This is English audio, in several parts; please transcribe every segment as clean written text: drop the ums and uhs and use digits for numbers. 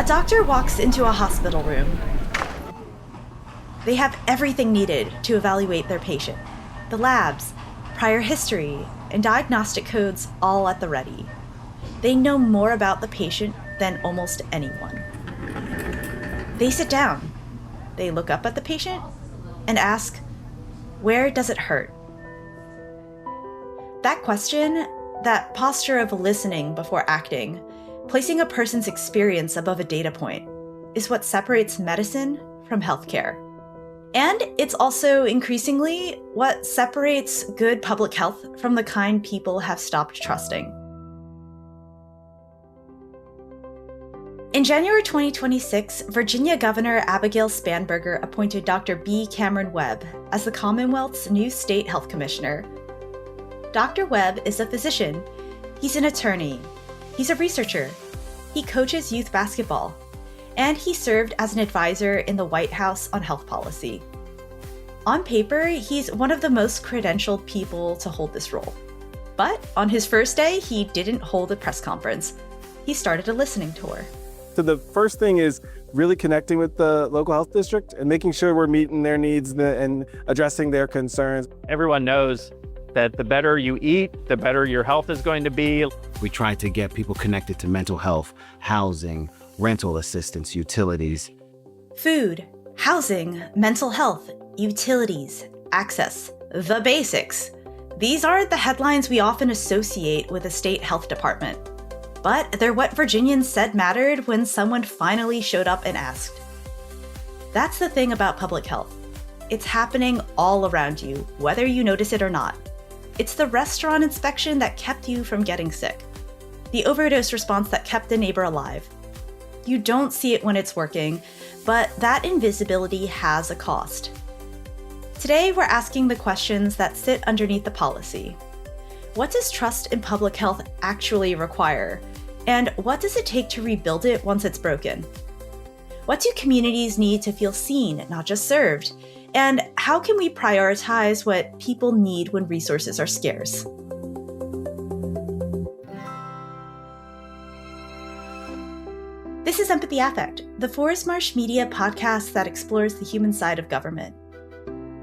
doctor walks into a hospital room. They have everything needed to evaluate their patient. The labs, prior history, and diagnostic codes all at the ready. They know more about the patient than almost anyone. They sit down. They look up at the patient and ask, "Where does it hurt?" That question, that posture of listening before acting, placing a person's experience above a data point, is what separates medicine from healthcare. And it's also increasingly what separates good public health from the kind people have stopped trusting. In January 2026, Virginia Governor Abigail Spanberger appointed Dr. B. Cameron Webb as the Commonwealth's new state health commissioner. Dr. Webb is a physician. He's an attorney. He's a researcher. He coaches youth basketball. And he served as an advisor in the White House on health policy. On paper, he's one of the most credentialed people to hold this role. But on his first day, he didn't hold a press conference. He started a listening tour. So the first thing is really connecting with the local health district and making sure we're meeting their needs and addressing their concerns. Everyone knows that the better you eat, the better your health is going to be. We try to get people connected to mental health, housing, rental assistance, utilities. Food, housing, mental health, utilities, access, the basics. These are the headlines we often associate with a state health department. But they're what Virginians said mattered when someone finally showed up and asked. That's the thing about public health. It's happening all around you, whether you notice it or not. It's the restaurant inspection that kept you from getting sick. The overdose response that kept a neighbor alive. You don't see it when it's working, but that invisibility has a cost. Today, we're asking the questions that sit underneath the policy. What does trust in public health actually require? And what does it take to rebuild it once it's broken? What do communities need to feel seen, not just served? And how can we prioritize what people need when resources are scarce? This is Empathy Affect, the Forest Marsh Media podcast that explores the human side of government.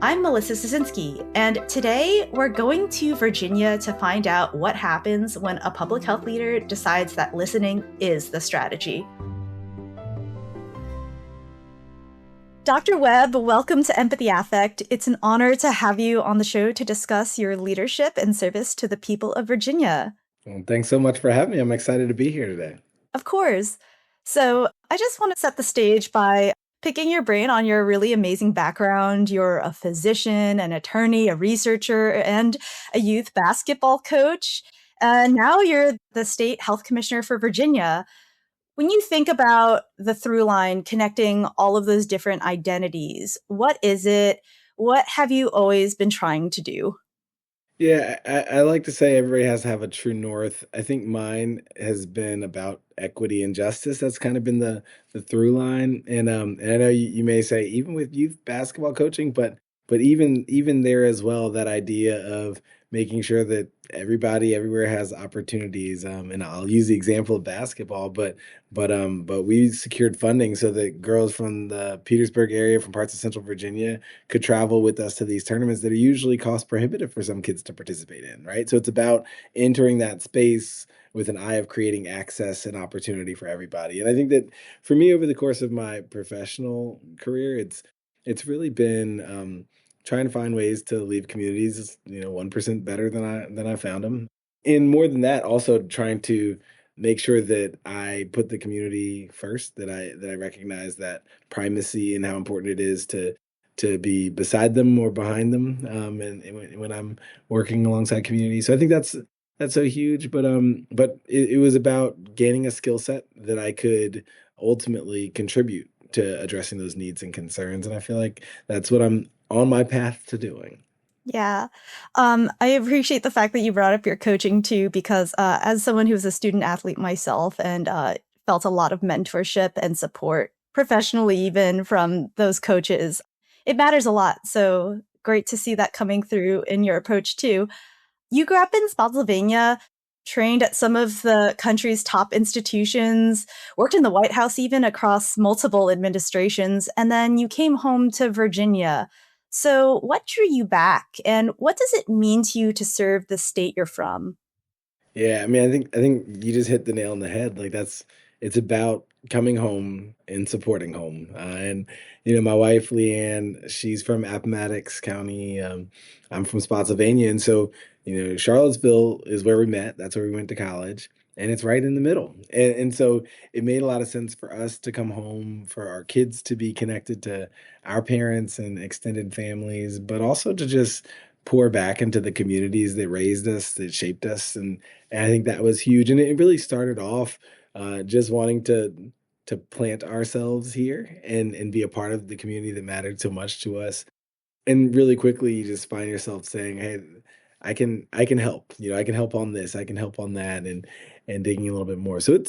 I'm Melissa Sosinski, and today we're going to Virginia to find out what happens when a public health leader decides that listening is the strategy. Dr. Webb, welcome to Empathy Affect. It's an honor to have you on the show to discuss your leadership and service to the people of Virginia. Well, thanks so much for having me. I'm excited to be here today. Of course. So I just want to set the stage by picking your brain on your really amazing background. You're a physician, an attorney, a researcher, and a youth basketball coach. Now you're the state health commissioner for Virginia. When you think about the through line connecting all of those different identities, what is it? What have you always been trying to do? Yeah, I like to say everybody has to have a true north. I think mine has been about equity and justice. That's kind of been the through line. And I know you may say even with youth basketball coaching, but even there as well, that idea of making sure that everybody everywhere has opportunities. And I'll use the example of basketball, but we secured funding so that girls from the Petersburg area, from parts of Central Virginia, could travel with us to these tournaments that are usually cost prohibitive for some kids to participate in, right? So it's about entering that space with an eye of creating access and opportunity for everybody. And I think that for me, over the course of my professional career, it's really been trying to find ways to leave communities, 1% better than I found them. And more than that, also trying to make sure that I put the community first, that I recognize that primacy and how important it is to be beside them or behind them, and when I'm working alongside communities. So I think that's so huge. But it was about gaining a skill set that I could ultimately contribute to addressing those needs and concerns. And I feel like that's what I'm on my path to doing. Yeah. I appreciate the fact that you brought up your coaching too, because as someone who was a student athlete myself and felt a lot of mentorship and support professionally, even from those coaches, it matters a lot. So great to see that coming through in your approach too. You grew up in Spotsylvania. trained at some of the country's top institutions, worked in the White House even across multiple administrations, and then you came home to Virginia. So, what drew you back, and what does it mean to you to serve the state you're from? Yeah, I mean, I think you just hit the nail on the head. Like it's about coming home and supporting home. And my wife Leanne, she's from Appomattox County. I'm from Spotsylvania, and so Charlottesville is where we met. That's where we went to college, and it's right in the middle. And so it made a lot of sense for us to come home, for our kids to be connected to our parents and extended families, but also to just pour back into the communities that raised us, that shaped us, and I think that was huge. And it really started off just wanting to plant ourselves here and be a part of the community that mattered so much to us. And really quickly, you just find yourself saying, "Hey, I can help. I can help on this. I can help on that," and digging a little bit more. So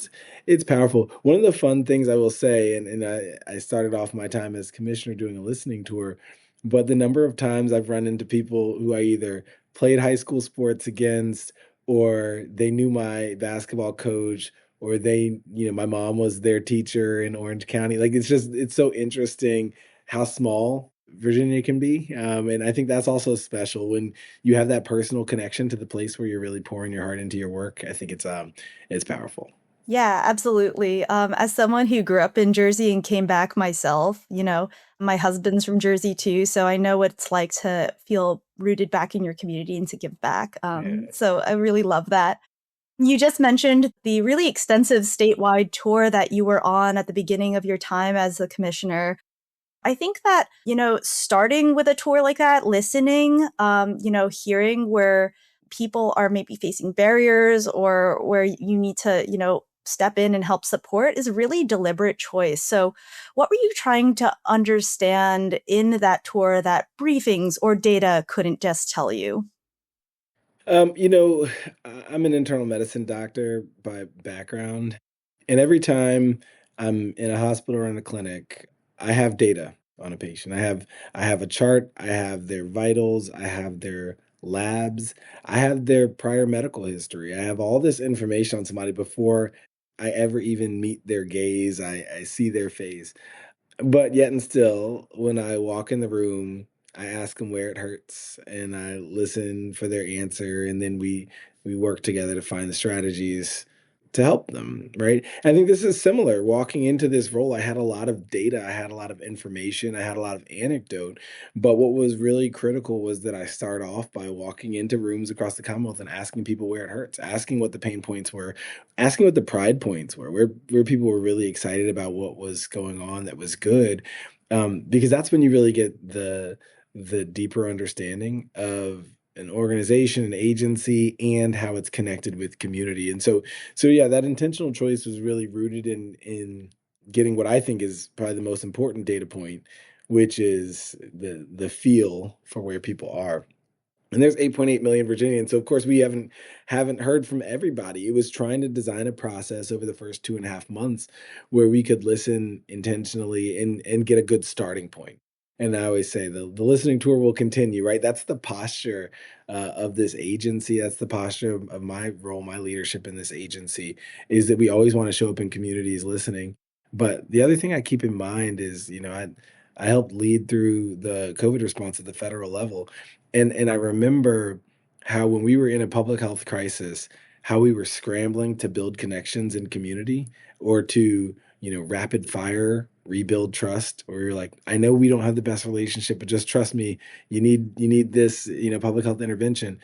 it's powerful. One of the fun things I will say, and I started off my time as commissioner doing a listening tour, but the number of times I've run into people who I either played high school sports against, or they knew my basketball coach, or my mom was their teacher in Orange County. Like it's so interesting how small Virginia can be. And I think that's also special when you have that personal connection to the place where you're really pouring your heart into your work. I think it's powerful. Yeah, absolutely. As someone who grew up in Jersey and came back myself, my husband's from Jersey too, so I know what it's like to feel rooted back in your community and to give back. Yeah. So I really love that. You just mentioned the really extensive statewide tour that you were on at the beginning of your time as a commissioner. I think that, starting with a tour like that, listening, hearing where people are maybe facing barriers or where you need to, step in and help support is a really deliberate choice. So, what were you trying to understand in that tour that briefings or data couldn't just tell you? Um, you know, I'm an internal medicine doctor by background, and every time I'm in a hospital or in a clinic, I have data on a patient. I have a chart, I have their vitals, I have their labs, I have their prior medical history. I have all this information on somebody before I ever even meet their gaze, I see their face. But yet and still, when I walk in the room, I ask them where it hurts and I listen for their answer. And then we work together to find the strategies to help them, right? I think this is similar. Walking into this role, I had a lot of data, I had a lot of information, I had a lot of anecdote. But what was really critical was that I start off by walking into rooms across the Commonwealth and asking people where it hurts, asking what the pain points were, asking what the pride points were, where people were really excited about what was going on that was good. Because that's when you really get the deeper understanding of an organization, an agency, and how it's connected with community. And so yeah, that intentional choice was really rooted in getting what I think is probably the most important data point, which is the feel for where people are. And there's 8.8 million Virginians. So of course we haven't heard from everybody. It was trying to design a process over the first 2.5 months where we could listen intentionally and get a good starting point. And I always say the listening tour will continue, right? That's the posture of this agency. That's the posture of my role, my leadership in this agency, is that we always want to show up in communities listening. But the other thing I keep in mind is, I helped lead through the COVID response at the federal level. And I remember how when we were in a public health crisis, how we were scrambling to build connections in community or to, rapid fire rebuild trust, where you're like, I know we don't have the best relationship, but just trust me, you need this, public health intervention.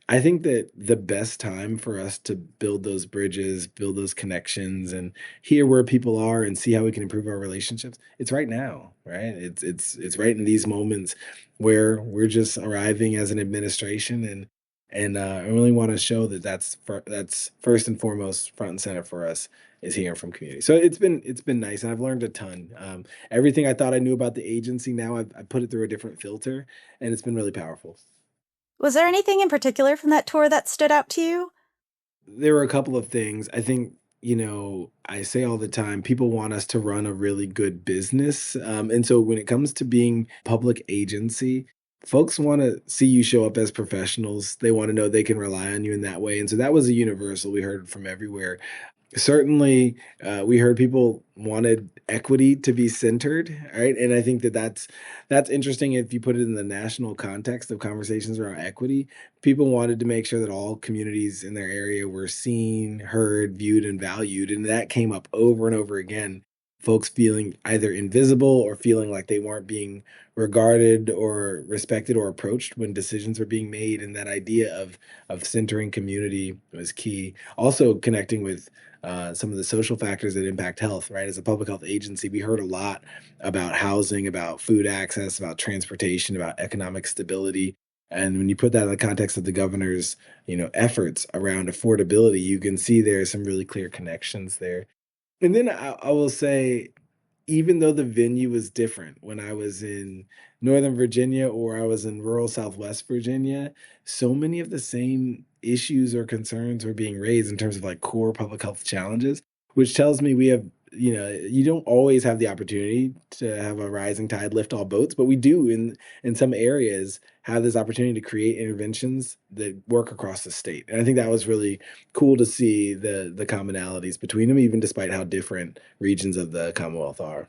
I think that the best time for us to build those bridges, build those connections, and hear where people are and see how we can improve our relationships, it's right now, right? It's right in these moments where we're just arriving as an administration, and I really want to show that that's first and foremost front and center for us is hearing from community. So it's been nice, and I've learned a ton. Everything I thought I knew about the agency now I put it through a different filter, and it's been really powerful. Was there anything in particular from that tour that stood out to you? There were a couple of things. I think, I say all the time, people want us to run a really good business. And so when it comes to being public agency, folks want to see you show up as professionals. They want to know they can rely on you in that way. And so that was a universal we heard from everywhere. Certainly, we heard people wanted equity to be centered, right? And I think that's interesting if you put it in the national context of conversations around equity. People wanted to make sure that all communities in their area were seen, heard, viewed, and valued, and that came up over and over again. Folks feeling either invisible or feeling like they weren't being regarded or respected or approached when decisions were being made, and that idea of centering community was key. Also, connecting with some of the social factors that impact health, right? As a public health agency, we heard a lot about housing, about food access, about transportation, about economic stability. And when you put that in the context of the governor's, efforts around affordability, you can see there are some really clear connections there. And then I will say, even though the venue was different when I was in Northern Virginia or I was in rural Southwest Virginia, so many of the same issues or concerns were being raised in terms of like core public health challenges, which tells me we have, you don't always have the opportunity to have a rising tide lift all boats, but we do in some areas have this opportunity to create interventions that work across the state. And I think that was really cool to see the commonalities between them, even despite how different regions of the Commonwealth are.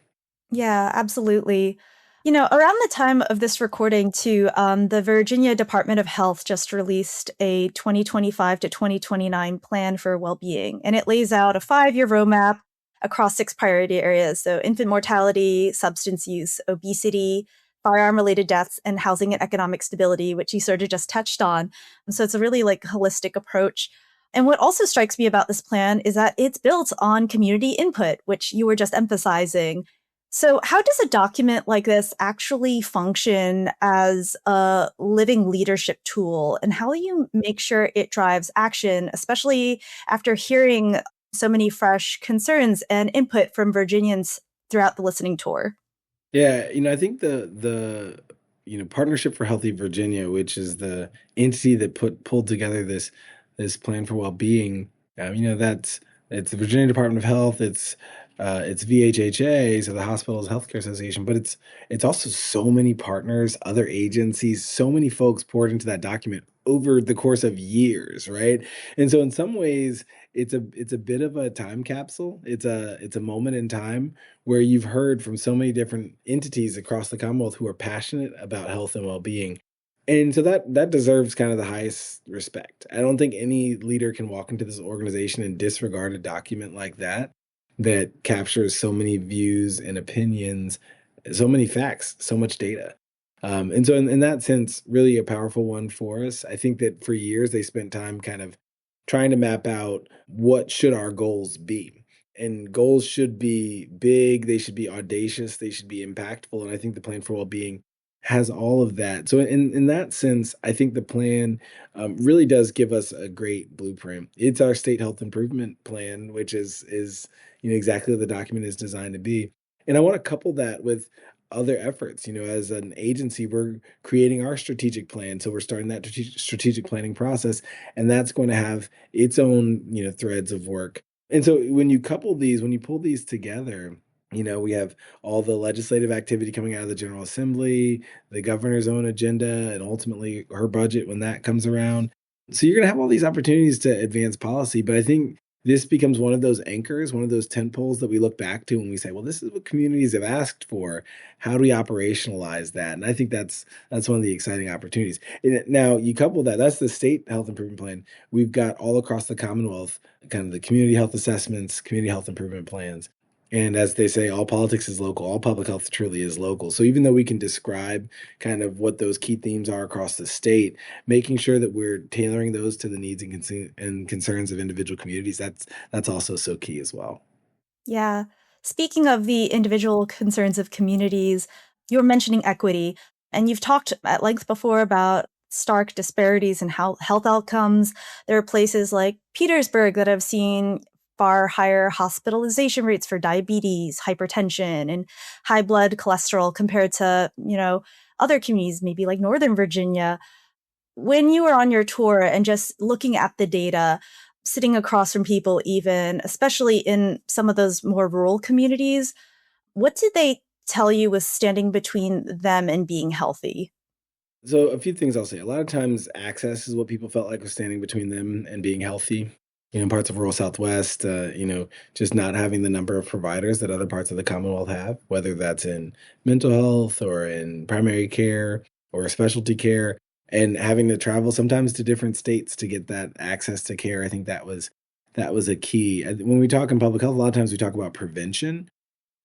Yeah, absolutely. Around the time of this recording, too, the Virginia Department of Health just released a 2025 to 2029 plan for well-being, and it lays out a 5-year roadmap across 6 priority areas. So infant mortality, substance use, obesity, firearm-related deaths, and housing and economic stability, which you sort of just touched on. And so it's a really holistic approach. And what also strikes me about this plan is that it's built on community input, which you were just emphasizing. So how does a document like this actually function as a living leadership tool? And how do you make sure it drives action, especially after hearing so many fresh concerns and input from Virginians throughout the listening tour? Yeah, I think the Partnership for Healthy Virginia, which is the entity that pulled together this plan for well-being, that's it's the Virginia Department of Health, it's VHHA, so the Hospitals Healthcare Association, but it's also so many partners, other agencies, so many folks poured into that document over the course of years, right? And so in some ways, it's a bit of a time capsule. It's a moment in time where you've heard from so many different entities across the Commonwealth who are passionate about health and well-being. And so that deserves kind of the highest respect. I don't think any leader can walk into this organization and disregard a document like that captures so many views and opinions, so many facts, so much data. And so in that sense, really a powerful one for us. I think that for years they spent time kind of trying to map out what should our goals be. And goals should be big, they should be audacious, they should be impactful. And I think the plan for well-being has all of that. So in that sense, I think the plan really does give us a great blueprint. It's our state health improvement plan, which is exactly what the document is designed to be. And I want to couple that with other efforts. As an agency, we're creating our strategic plan. So we're starting that strategic planning process, and that's going to have its own, threads of work. And so when you pull these together, we have all the legislative activity coming out of the General Assembly, the governor's own agenda, and ultimately her budget when that comes around. So you're going to have all these opportunities to advance policy, but I think this becomes one of those anchors, one of those tent poles that we look back to when we say, well, this is what communities have asked for. How do we operationalize that? And I think that's one of the exciting opportunities. And now you couple that's the state health improvement plan. We've got all across the Commonwealth, kind of the community health assessments, community health improvement plans. And as they say, all politics is local, all public health truly is local. So even though we can describe kind of what those key themes are across the state, making sure that we're tailoring those to the needs and concerns of individual communities, that's also so key as well. Yeah. Speaking of the individual concerns of communities, you were mentioning equity, and you've talked at length before about stark disparities in health outcomes. There are places like Petersburg that have seen far higher hospitalization rates for diabetes, hypertension, and high blood cholesterol compared to, other communities, maybe like Northern Virginia. When you were on your tour and just looking at the data, sitting across from people even, especially in some of those more rural communities, what did they tell you was standing between them and being healthy? So a few things I'll say. A lot of times access is what people felt like was standing between them and being healthy. Parts of rural Southwest, just not having the number of providers that other parts of the Commonwealth have, whether that's in mental health or in primary care or specialty care, and having to travel sometimes to different states to get that access to care. I think that was a key. When we talk in public health, a lot of times we talk about prevention,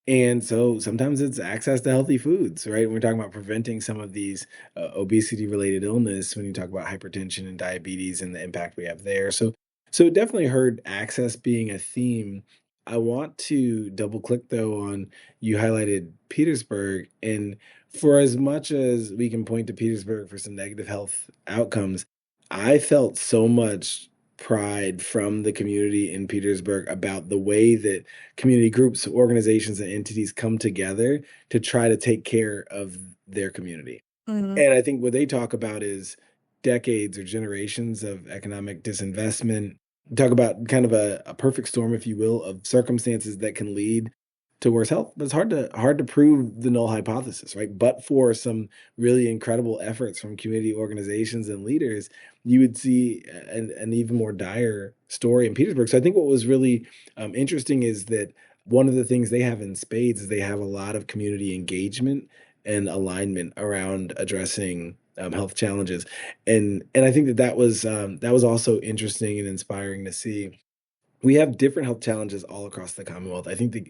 and so sometimes it's access to healthy foods, right? When we're talking about preventing some of these obesity related illness, when you talk about hypertension and diabetes and the impact we have there. So definitely heard access being a theme. I want to double click though on you highlighted Petersburg. And for as much as we can point to Petersburg for some negative health outcomes, I felt so much pride from the community in Petersburg about the way that community groups, organizations, and entities come together to try to take care of their community. Mhm. And I think what they talk about is decades or generations of economic disinvestment. Talk about kind of a perfect storm, if you will, of circumstances that can lead to worse health. But it's hard to prove the null hypothesis, right? But for some really incredible efforts from community organizations and leaders, you would see an even more dire story in Petersburg. So I think what was really interesting is that one of the things they have in spades is they have a lot of community engagement and alignment around addressing health challenges, and I think that was also interesting and inspiring to see. We have different health challenges all across the Commonwealth. I think that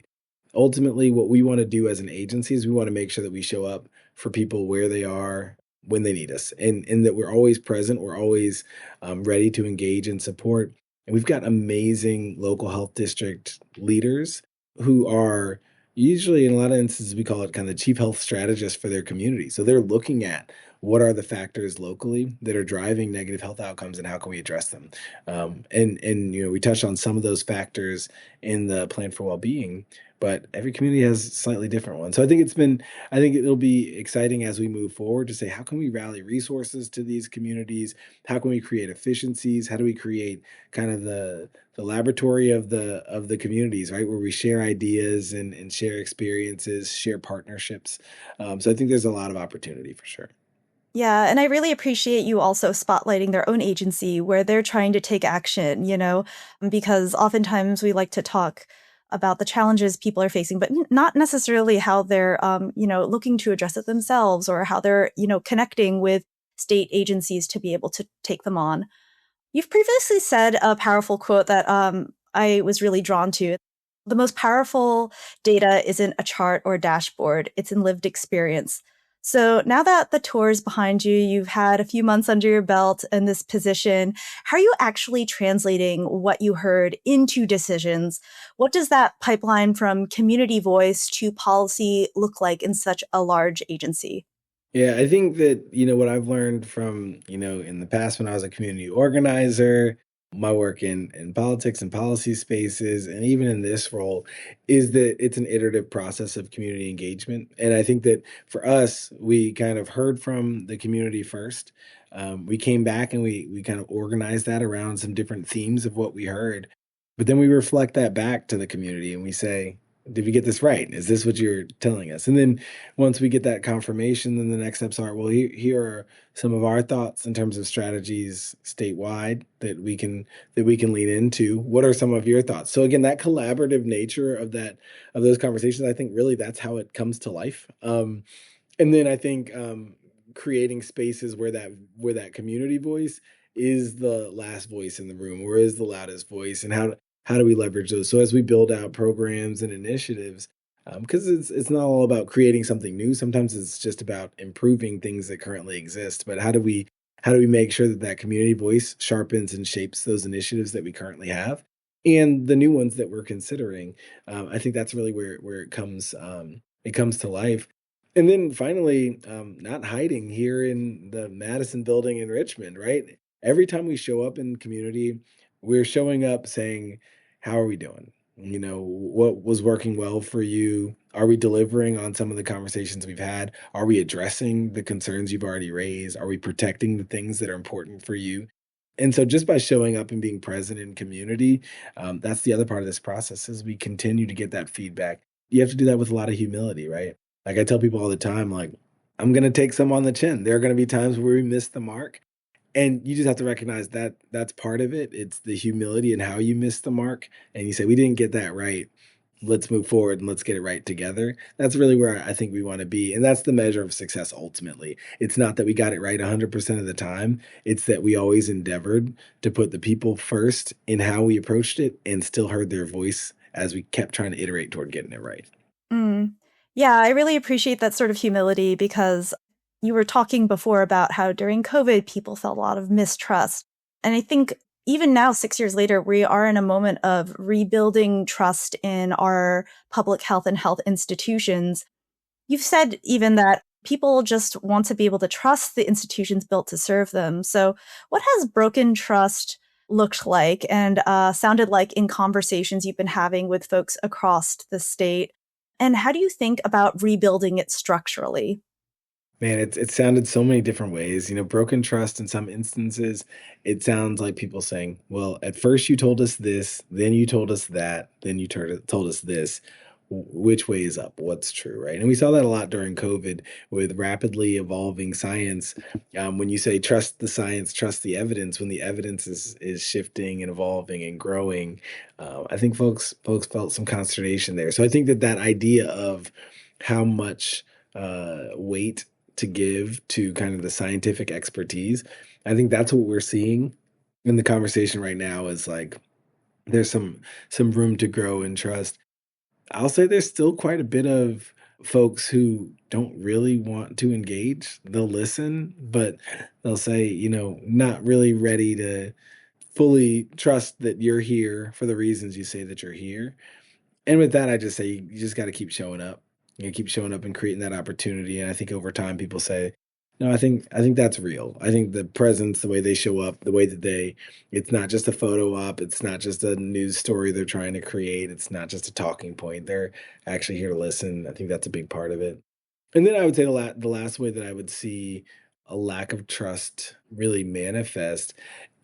ultimately what we want to do as an agency is we want to make sure that we show up for people where they are when they need us, and that we're always present, we're always ready to engage and support. And we've got amazing local health district leaders who are usually, in a lot of instances, we call it kind of the chief health strategist for their community. So they're looking at what are the factors locally that are driving negative health outcomes and how can we address them. And we touched on some of those factors in the plan for well-being, but every community has slightly different ones. So I think it'll be exciting as we move forward to say, how can we rally resources to these communities? How can we create efficiencies? How do we create kind of the laboratory of the communities, right? Where we share ideas and share experiences, share partnerships. So I think there's a lot of opportunity for sure. Yeah, and I really appreciate you also spotlighting their own agency where they're trying to take action, because oftentimes we like to talk about the challenges people are facing, but not necessarily how they're, looking to address it themselves or how they're, connecting with state agencies to be able to take them on. You've previously said a powerful quote that I was really drawn to. The most powerful data isn't a chart or a dashboard, it's in lived experience. So now that the tour is behind you, you've had a few months under your belt in this position, how are you actually translating what you heard into decisions? What does that pipeline from community voice to policy look like in such a large agency? Yeah, I think that, what I've learned from, in the past when I was a community organizer, my work in politics and policy spaces, and even in this role, is that it's an iterative process of community engagement. And I think that for us, we kind of heard from the community first. We came back and we kind of organized that around some different themes of what we heard. But then we reflect that back to the community and we say, did we get this right? Is this what you're telling us? And then once we get that confirmation, then the next steps are, well, here are some of our thoughts in terms of strategies statewide that we can lean into. What are some of your thoughts? So again, that collaborative nature of those conversations, I think really that's how it comes to life. And then I think creating spaces where that community voice is the last voice in the room or is the loudest voice, and how do we leverage those? So as we build out programs and initiatives, because it's not all about creating something new. Sometimes it's just about improving things that currently exist. But how do we make sure that that community voice sharpens and shapes those initiatives that we currently have and the new ones that we're considering? I think that's really where it comes to life. And then finally, not hiding here in the Madison building in Richmond, right? Every time we show up in community, we're showing up saying, how are we doing? What was working well for you? Are we delivering on some of the conversations we've had? Are we addressing the concerns you've already raised? Are we protecting the things that are important for you? And so just by showing up and being present in community, that's the other part of this process as we continue to get that feedback. You have to do that with a lot of humility, right? Like I tell people all the time, like, I'm going to take some on the chin. There are going to be times where we miss the mark. And you just have to recognize that that's part of it. It's the humility and how you miss the mark. And you say, we didn't get that right. Let's move forward and let's get it right together. That's really where I think we want to be. And that's the measure of success ultimately. It's not that we got it right 100% of the time. It's that we always endeavored to put the people first in how we approached it and still heard their voice as we kept trying to iterate toward getting it right. Mm. Yeah, I really appreciate that sort of humility because you were talking before about how during COVID, people felt a lot of mistrust. And I think even now, 6 years later, we are in a moment of rebuilding trust in our public health and health institutions. You've said even that people just want to be able to trust the institutions built to serve them. So what has broken trust looked like and sounded like in conversations you've been having with folks across the state? And how do you think about rebuilding it structurally? Man, it sounded so many different ways. Broken trust in some instances, it sounds like people saying, well, at first you told us this, then you told us that, then you told us this. Which way is up? What's true, right? And we saw that a lot during COVID with rapidly evolving science. When you say trust the science, trust the evidence, when the evidence is shifting and evolving and growing, I think folks felt some consternation there. So I think that idea of how much weight to give to kind of the scientific expertise. I think that's what we're seeing in the conversation right now is like there's some room to grow and trust. I'll say there's still quite a bit of folks who don't really want to engage. They'll listen, but they'll say, not really ready to fully trust that you're here for the reasons you say that you're here. And with that, I just say you just got to keep showing up. Keep showing up and creating that opportunity. And I think over time, people say, "No, I think that's real. I think the presence, the way they show up, the way that it's not just a photo op, it's not just a news story they're trying to create, it's not just a talking point. They're actually here to listen. I think that's a big part of it. And then I would say the last way that I would see a lack of trust really manifest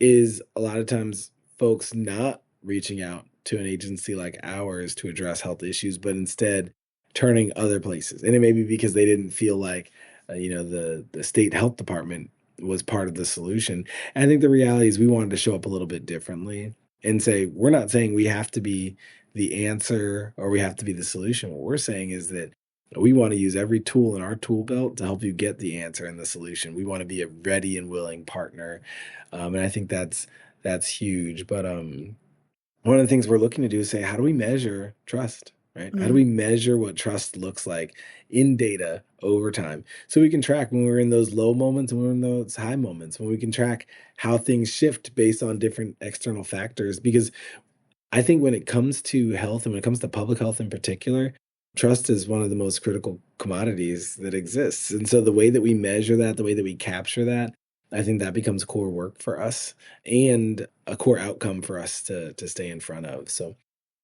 is a lot of times folks not reaching out to an agency like ours to address health issues, but instead turning other places. And it may be because they didn't feel like, the state health department was part of the solution. And I think the reality is we wanted to show up a little bit differently and say, we're not saying we have to be the answer or we have to be the solution. What we're saying is that we want to use every tool in our tool belt to help you get the answer and the solution. We want to be a ready and willing partner. And I think that's huge. But one of the things we're looking to do is say, how do we measure trust, right? How do we measure what trust looks like in data over time? So we can track when we're in those low moments and we're in those high moments, when we can track how things shift based on different external factors. Because I think when it comes to health and when it comes to public health in particular, trust is one of the most critical commodities that exists. And so the way that we measure that, the way that we capture that, I think that becomes core work for us and a core outcome for us to stay in front of. So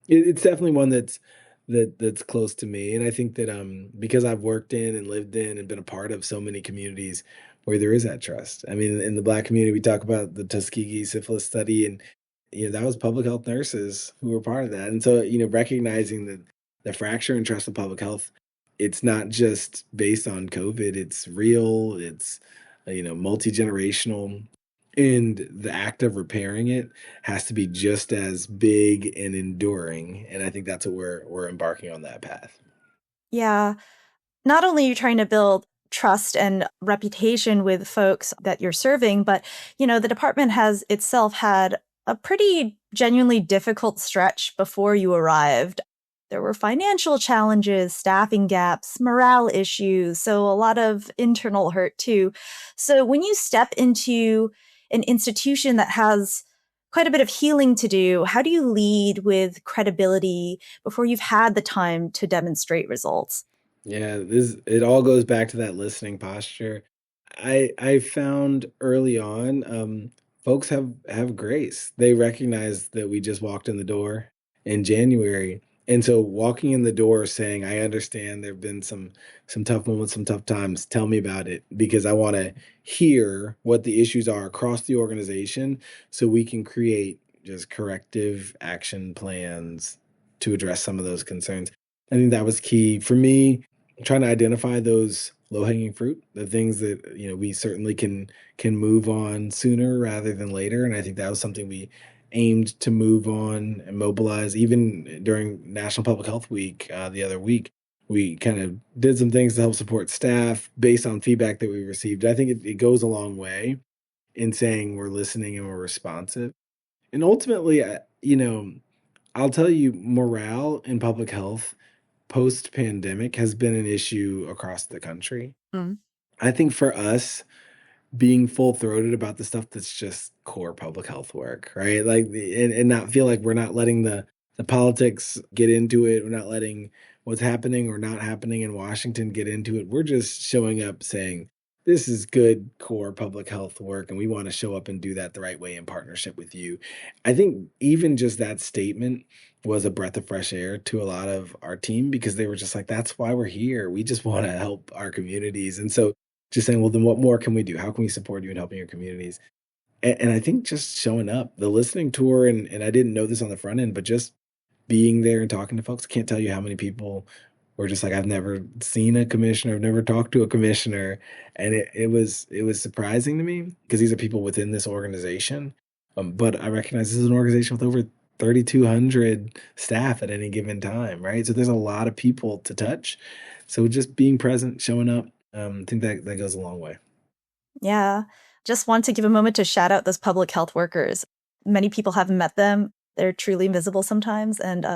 it's definitely one that's close to me. And I think that because I've worked in and lived in and been a part of so many communities where there is that trust. I mean, in the Black community, we talk about the Tuskegee syphilis study, and that was public health nurses who were part of that. And so, recognizing that the fracture in trust of public health, it's not just based on COVID, it's real, it's, multi-generational. And the act of repairing it has to be just as big and enduring. And I think that's what we're embarking on that path. Yeah. Not only are you trying to build trust and reputation with folks that you're serving, but, the department has itself had a pretty genuinely difficult stretch before you arrived. There were financial challenges, staffing gaps, morale issues, so a lot of internal hurt too. So when you step into an institution that has quite a bit of healing to do, how do you lead with credibility before you've had the time to demonstrate results? Yeah, it all goes back to that listening posture. I found early on, folks have grace. They recognize that we just walked in the door in January. And so walking in the door saying, I understand there have been some tough moments, some tough times. Tell me about it because I want to hear what the issues are across the organization so we can create just corrective action plans to address some of those concerns. I think that was key for me. trying to identify those low-hanging fruit, the things that, we certainly can move on sooner rather than later. And I think that was something we aimed to move on and mobilize even during National Public Health Week the other week. We kind of did some things to help support staff based on feedback that we received. I think it goes a long way in saying we're listening and we're responsive. And ultimately, I'll tell you, morale in public health post pandemic has been an issue across the country. Mm. I think for us, being full throated about the stuff that's just core public health work, right? Like, and not feel like we're not letting the politics get into it. We're not letting what's happening or not happening in Washington get into it. We're just showing up saying, this is good core public health work, and we want to show up and do that the right way in partnership with you. I think even just that statement was a breath of fresh air to a lot of our team, because they were just like, that's why we're here. We just want to help our communities. And so just saying, well, then what more can we do? How can we support you in helping your communities? And I think just showing up, the listening tour, and I didn't know this on the front end, but just being there and talking to folks, can't tell you how many people were just like, I've never seen a commissioner, I've never talked to a commissioner. And it was surprising to me, because these are people within this organization. But I recognize this is an organization with over 3,200 staff at any given time, right? So there's a lot of people to touch. So just being present, showing up, I think that goes a long way. Yeah. Just want to give a moment to shout out those public health workers. Many people haven't met them. They're truly invisible sometimes. And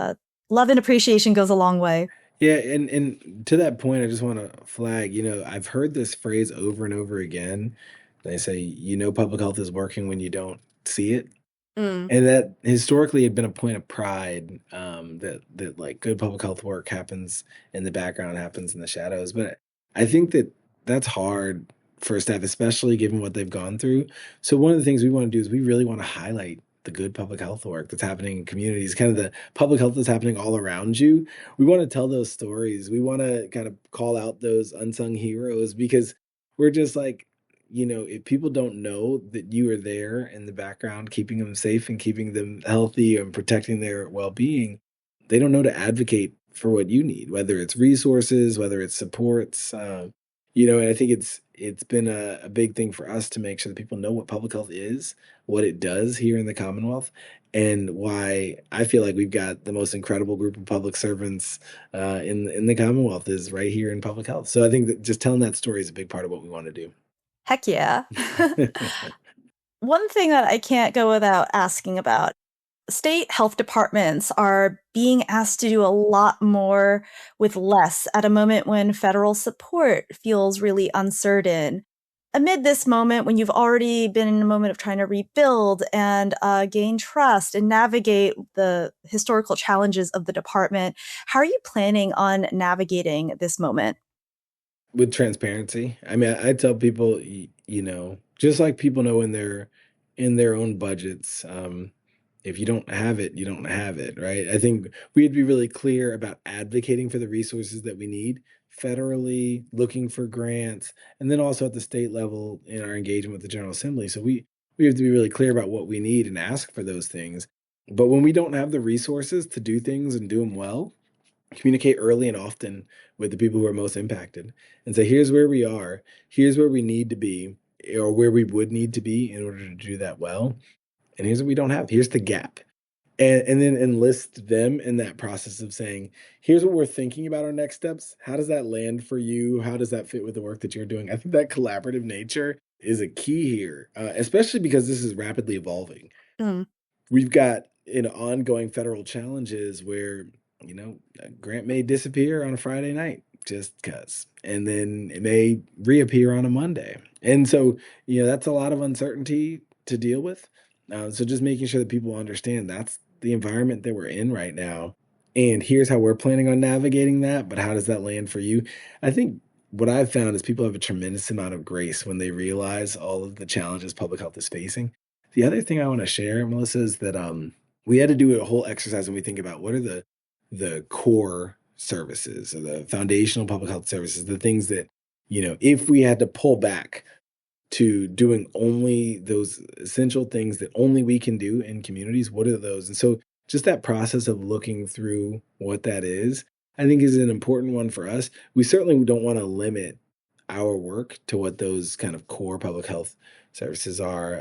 love and appreciation goes a long way. Yeah, and to that point, I just want to flag, I've heard this phrase over and over again. They say, public health is working when you don't see it. Mm. And that historically had been a point of pride, that like good public health work happens in the background, happens in the shadows. But I think that that's hard for staff, especially given what they've gone through. So one of the things we want to do is we really want to highlight the good public health work that's happening in communities, kind of the public health that's happening all around you. We want to tell those stories. We want to kind of call out those unsung heroes, because we're just like, if people don't know that you are there in the background, keeping them safe and keeping them healthy and protecting their well-being, they don't know to advocate for what you need, whether it's resources, whether it's supports. And I think it's been a big thing for us to make sure that people know what public health is, what it does here in the Commonwealth, and why I feel like we've got the most incredible group of public servants in the Commonwealth is right here in public health. So I think that just telling that story is a big part of what we want to do. Heck yeah. One thing that I can't go without asking about, state health departments are being asked to do a lot more with less at a moment when federal support feels really uncertain. Amid this moment, when you've already been in a moment of trying to rebuild and gain trust and navigate the historical challenges of the department, how are you planning on navigating this moment? With transparency. I mean, I tell people, just like people know in their own budgets, if you don't have it, you don't have it, right? I think we have to be really clear about advocating for the resources that we need federally, looking for grants, and then also at the state level in our engagement with the General Assembly. So we have to be really clear about what we need and ask for those things. But when we don't have the resources to do things and do them well, communicate early and often with the people who are most impacted and say, here's where we are, here's where we need to be, or where we would need to be in order to do that well. And here's what we don't have. Here's the gap. And then enlist them in that process of saying, here's what we're thinking about our next steps. How does that land for you? How does that fit with the work that you're doing? I think that collaborative nature is a key here, especially because this is rapidly evolving. Mm. We've got ongoing federal challenges where, a grant may disappear on a Friday night just because, and then it may reappear on a Monday. And so, that's a lot of uncertainty to deal with. So just making sure that people understand that's the environment that we're in right now. And here's how we're planning on navigating that. But how does that land for you? I think what I've found is people have a tremendous amount of grace when they realize all of the challenges public health is facing. The other thing I want to share, Melissa, is that we had to do a whole exercise when we think about what are the core services or the foundational public health services, the things that, if we had to pull back to doing only those essential things that only we can do in communities, what are those? And so just that process of looking through what that is, I think is an important one for us. We certainly don't want to limit our work to what those kind of core public health services are.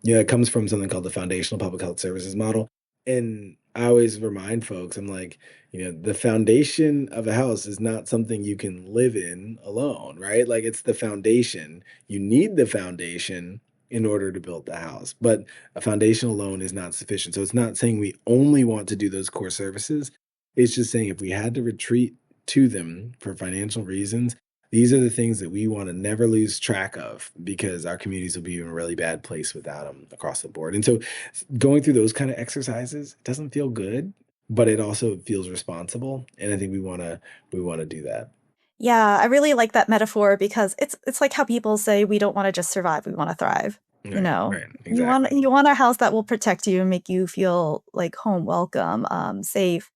It comes from something called the foundational public health services model. And I always remind folks, I'm like, the foundation of a house is not something you can live in alone, right? Like it's the foundation. You need the foundation in order to build the house, but a foundation alone is not sufficient. So it's not saying we only want to do those core services. It's just saying if we had to retreat to them for financial reasons, these are the things that we want to never lose track of because our communities will be in a really bad place without them across the board. And so going through those kind of exercises doesn't feel good, but it also feels responsible. And I think we want to do that. Yeah, I really like that metaphor because it's like how people say we don't want to just survive, we want to thrive. Right, exactly. You want a house that will protect you and make you feel like home, welcome, safe.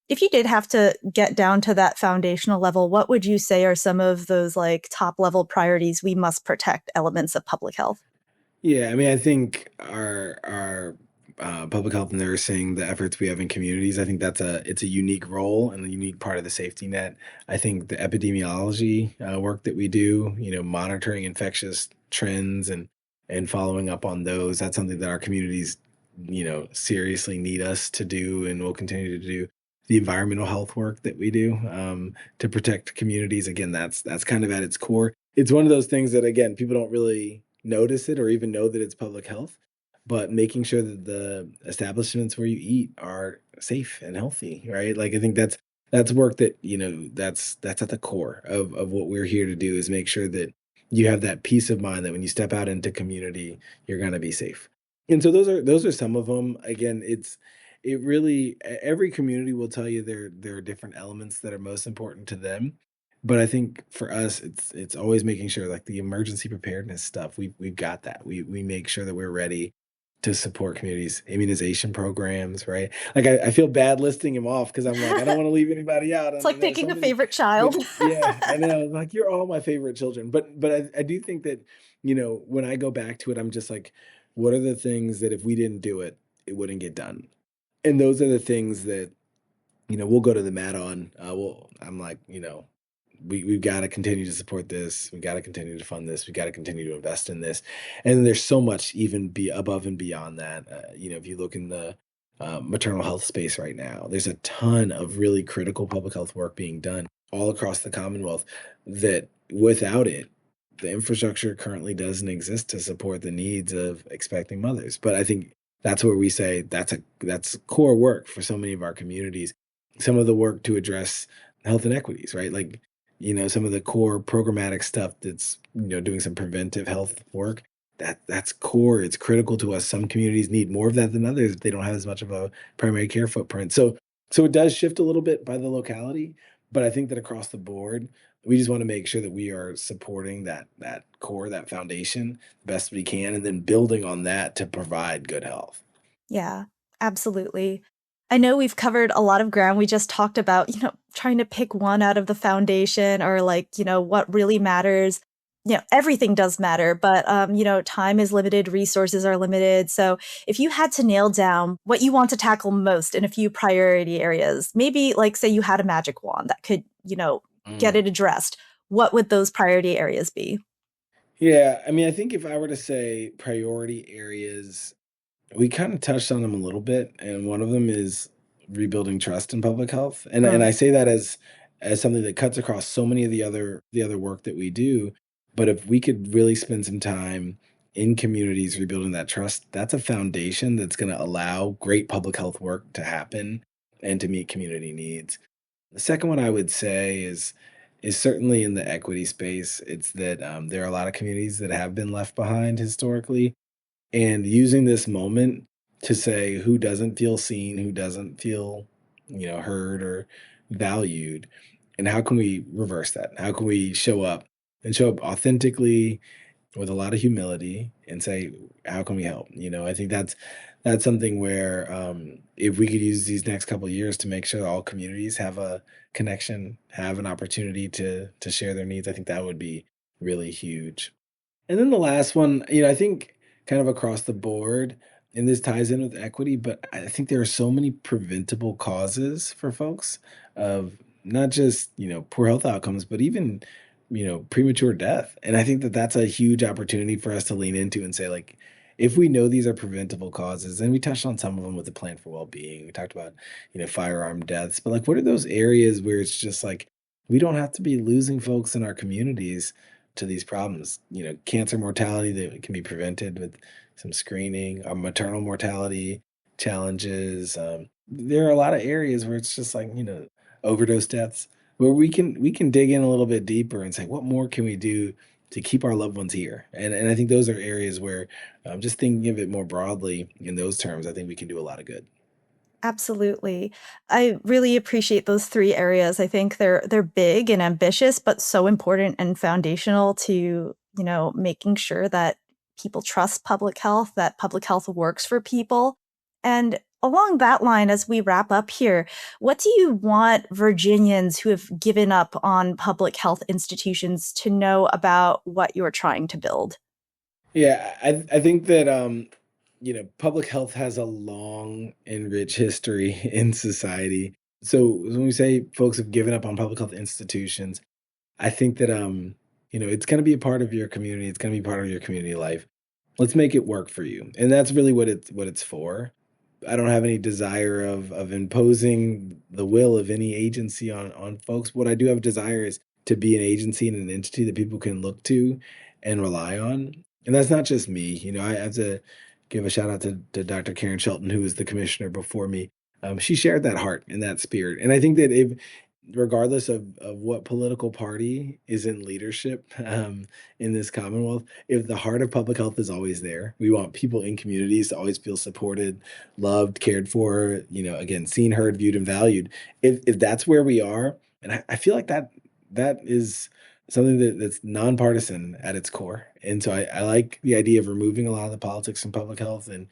If you did have to get down to that foundational level, what would you say are some of those like top level priorities we must protect elements of public health? Yeah, I mean, I think our public health nursing, the efforts we have in communities, I think it's a unique role and a unique part of the safety net. I think the epidemiology work that we do, monitoring infectious trends and following up on those, that's something that our communities, seriously need us to do and will continue to do. The environmental health work that we do to protect communities, again, that's kind of at its core. It's one of those things that, again, people don't really notice it or even know that it's public health, but making sure that the establishments where you eat are safe and healthy, right? Like I think that's work that, that's at the core of what we're here to do is make sure that you have that peace of mind that when you step out into community, you're going to be safe. And so those are some of them. Again, it really every community will tell you there are different elements that are most important to them. But I think for us, it's always making sure like the emergency preparedness stuff, we've got that. We make sure that we're ready to support communities, immunization programs, right? Like I feel bad listing them off because I'm like, I don't want to leave anybody out. It's And like there's picking so a many, favorite child. yeah, I know. Like you're all my favorite children. But I do think that, when I go back to it, I'm just like, what are the things that if we didn't do it, it wouldn't get done? And those are the things that, we'll go to the mat on. I'm like, we've got to continue to support this. We got to continue to fund this. We got to continue to invest in this. And there's so much even be above and beyond that. If you look in the maternal health space right now, there's a ton of really critical public health work being done all across the Commonwealth that without it, the infrastructure currently doesn't exist to support the needs of expecting mothers. But I think that's where we say that's core work for so many of our communities. Some of the work to address health inequities, right? Like, some of the core programmatic stuff that's, doing some preventive health work, that's core. It's critical to us. Some communities need more of that than others. They don't have as much of a primary care footprint. So it does shift a little bit by the locality, but I think that across the board, we just want to make sure that we are supporting that core, that foundation the best we can, and then building on that to provide good health. Yeah, absolutely. I know we've covered a lot of ground. We just talked about, trying to pick one out of the foundation or like, what really matters. Everything does matter, but, time is limited, resources are limited. So if you had to nail down what you want to tackle most in a few priority areas, maybe like say you had a magic wand that could, get it addressed, what would those priority areas be? Yeah, I mean, I think if I were to say priority areas, we kind of touched on them a little bit, and one of them is rebuilding trust in public health. And I say that as something that cuts across so many of the other work that we do. But if we could really spend some time in communities rebuilding that trust, that's a foundation that's going to allow great public health work to happen and to meet community needs. The second one I would say is certainly in the equity space. It's that there are a lot of communities that have been left behind historically, and using this moment to say who doesn't feel seen, who doesn't feel, heard or valued, and how can we reverse that? How can we show up and show up authentically with a lot of humility and say, how can we help? I think that's something where if we could use these next couple of years to make sure all communities have a connection, have an opportunity to share their needs, I think that would be really huge. And then the last one, I think kind of across the board, and this ties in with equity, but I think there are so many preventable causes for folks of not just, poor health outcomes, but even, premature death. And I think that that's a huge opportunity for us to lean into and say, like, if we know these are preventable causes, and we touched on some of them with the plan for well-being, we talked about, firearm deaths, but like, what are those areas where it's just like, we don't have to be losing folks in our communities to these problems? Cancer mortality that can be prevented with some screening, our maternal mortality challenges. There are a lot of areas where it's just like, overdose deaths, where we can dig in a little bit deeper and say, what more can we do to keep our loved ones here? And I think those are areas where, just thinking of it more broadly in those terms, I think we can do a lot of good. Absolutely. I really appreciate those three areas. I think they're big and ambitious, but so important and foundational to, making sure that people trust public health, that public health works for people. And along that line, as we wrap up here, what do you want Virginians who have given up on public health institutions to know about what you're trying to build? Yeah, I think that public health has a long and rich history in society. So when we say folks have given up on public health institutions, I think that it's going to be a part of your community. It's going to be part of your community life. Let's make it work for you, and that's really what it's for. I don't have any desire of imposing the will of any agency on folks. What I do have a desire is to be an agency and an entity that people can look to and rely on. And that's not just me. I have to give a shout out to Dr. Karen Shelton, who was the commissioner before me. She shared that heart and that spirit. And I think that regardless of what political party is in leadership in this Commonwealth, if the heart of public health is always there, we want people in communities to always feel supported, loved, cared for, again, seen, heard, viewed, and valued. If that's where we are, and I feel like that is something that's nonpartisan at its core. And so I like the idea of removing a lot of the politics from public health and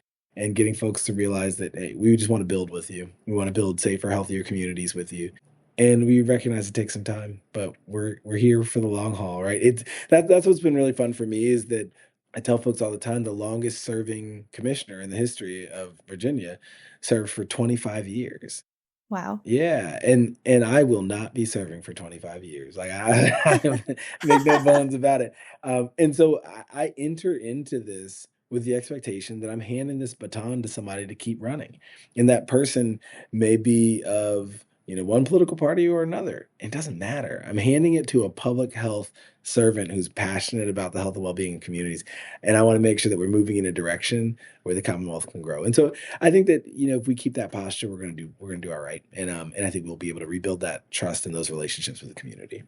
getting folks to realize that, hey, we just want to build with you. We want to build safer, healthier communities with you. And we recognize it takes some time, but we're here for the long haul, right? That's what's been really fun for me, is that I tell folks all the time, the longest serving commissioner in the history of Virginia served for 25 years. Wow. Yeah, and I will not be serving for 25 years. Like, I make no bones about it. And so I enter into this with the expectation that I'm handing this baton to somebody to keep running, and that person may be of one political party or another. It doesn't matter. I'm handing it to a public health servant who's passionate about the health and well-being of communities. And I want to make sure that we're moving in a direction where the Commonwealth can grow. And so I think that, if we keep that posture, we're going to do all right. And I think we'll be able to rebuild that trust and those relationships with the community.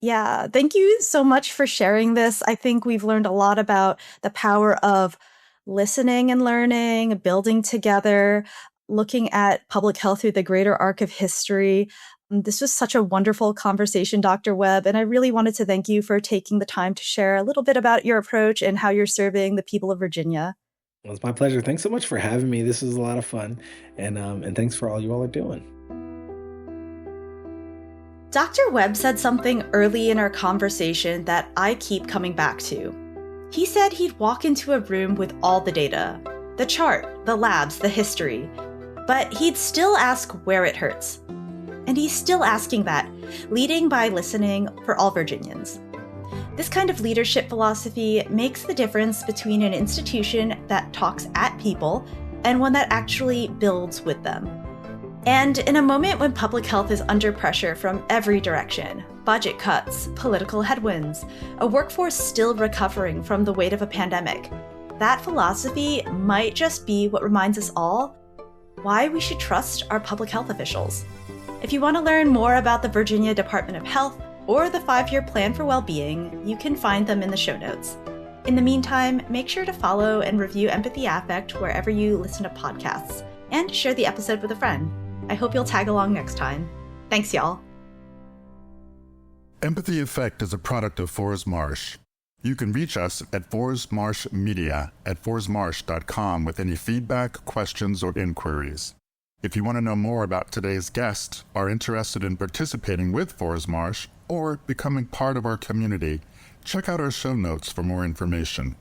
Yeah, thank you so much for sharing this. I think we've learned a lot about the power of listening and learning, building together, looking at public health through the greater arc of history. This was such a wonderful conversation, Dr. Webb, and I really wanted to thank you for taking the time to share a little bit about your approach and how you're serving the people of Virginia. Well, it's my pleasure. Thanks so much for having me. This was a lot of fun, and thanks for all you all are doing. Dr. Webb said something early in our conversation that I keep coming back to. He said he'd walk into a room with all the data, the chart, the labs, the history, but he'd still ask where it hurts. And he's still asking that, leading by listening for all Virginians. This kind of leadership philosophy makes the difference between an institution that talks at people and one that actually builds with them. And in a moment when public health is under pressure from every direction, budget cuts, political headwinds, a workforce still recovering from the weight of a pandemic, that philosophy might just be what reminds us all why we should trust our public health officials. If you want to learn more about the Virginia Department of Health or the 5-year plan for well-being, you can find them in the show notes. In the meantime, make sure to follow and review Empathy Affect wherever you listen to podcasts, and share the episode with a friend. I hope you'll tag along next time. Thanks, y'all. Empathy Effect is a product of Forrest Marsh. You can reach us at forrestmarshmedia@forrestmarsh.com with any feedback, questions, or inquiries. If you want to know more about today's guest, are interested in participating with Forrest Marsh, or becoming part of our community, check out our show notes for more information.